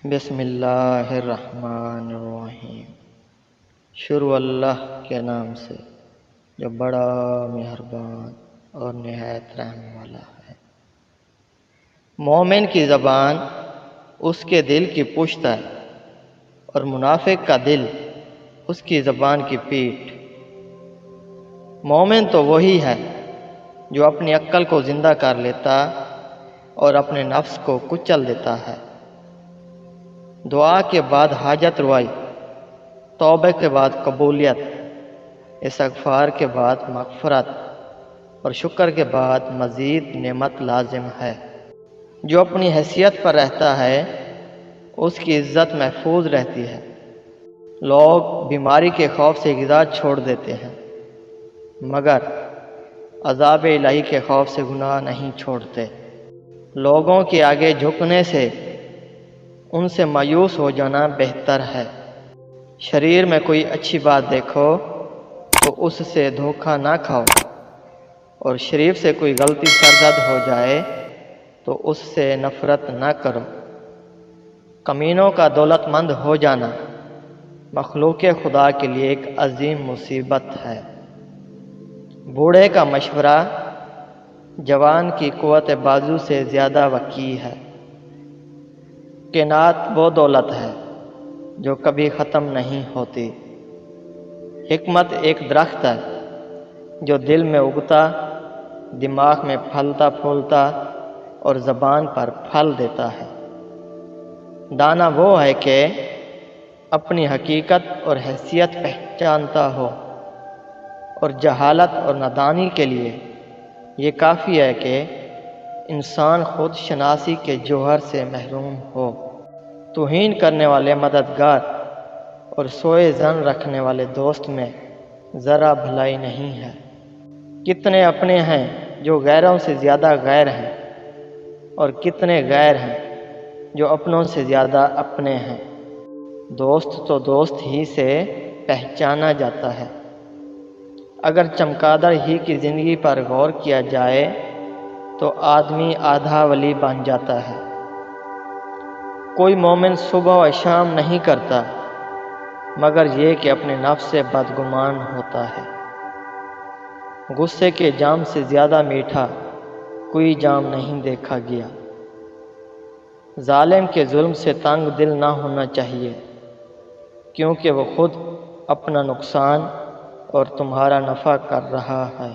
بسم اللہ الرحمن الرحیم۔ شروع اللہ کے نام سے جو بڑا مہربان اور نہایت رحم والا ہے۔ مومن کی زبان اس کے دل کی پشت ہے اور منافق کا دل اس کی زبان کی پیٹھ۔ مومن تو وہی ہے جو اپنی عقل کو زندہ کر لیتا اور اپنے نفس کو کچل دیتا ہے۔ دعا کے بعد حاجت روائی، توبہ کے بعد قبولیت، استغفار کے بعد مغفرت اور شکر کے بعد مزید نعمت لازم ہے۔ جو اپنی حیثیت پر رہتا ہے اس کی عزت محفوظ رہتی ہے۔ لوگ بیماری کے خوف سے غذا چھوڑ دیتے ہیں مگر عذاب الہی کے خوف سے گناہ نہیں چھوڑتے۔ لوگوں کے آگے جھکنے سے ان سے مایوس ہو جانا بہتر ہے۔ شریر میں کوئی اچھی بات دیکھو تو اس سے دھوکہ نہ کھاؤ، اور شریف سے کوئی غلطی سرزد ہو جائے تو اس سے نفرت نہ کرو۔ کمینوں کا دولت مند ہو جانا مخلوق خدا کے لیے ایک عظیم مصیبت ہے۔ بوڑھے کا مشورہ جوان کی قوت بازو سے زیادہ وقی ہے۔ قناعت وہ دولت ہے جو کبھی ختم نہیں ہوتی۔ حکمت ایک درخت ہے جو دل میں اگتا، دماغ میں پھلتا پھولتا اور زبان پر پھل دیتا ہے۔ دانا وہ ہے کہ اپنی حقیقت اور حیثیت پہچانتا ہو، اور جہالت اور نادانی کے لیے یہ کافی ہے کہ انسان خود شناسی کے جوہر سے محروم ہو۔ توہین کرنے والے مددگار اور سوء ظن رکھنے والے دوست میں ذرا بھلائی نہیں ہے۔ کتنے اپنے ہیں جو غیروں سے زیادہ غیر ہیں، اور کتنے غیر ہیں جو اپنوں سے زیادہ اپنے ہیں۔ دوست تو دوست ہی سے پہچانا جاتا ہے۔ اگر چمگادڑ ہی کی زندگی پر غور کیا جائے تو آدمی آدھا ولی بن جاتا ہے۔ کوئی مومن صبح و شام نہیں کرتا مگر یہ کہ اپنے نفس سے بدگمان ہوتا ہے۔ غصے کے جام سے زیادہ میٹھا کوئی جام نہیں دیکھا گیا۔ ظالم کے ظلم سے تنگ دل نہ ہونا چاہیے، کیونکہ وہ خود اپنا نقصان اور تمہارا نفع کر رہا ہے۔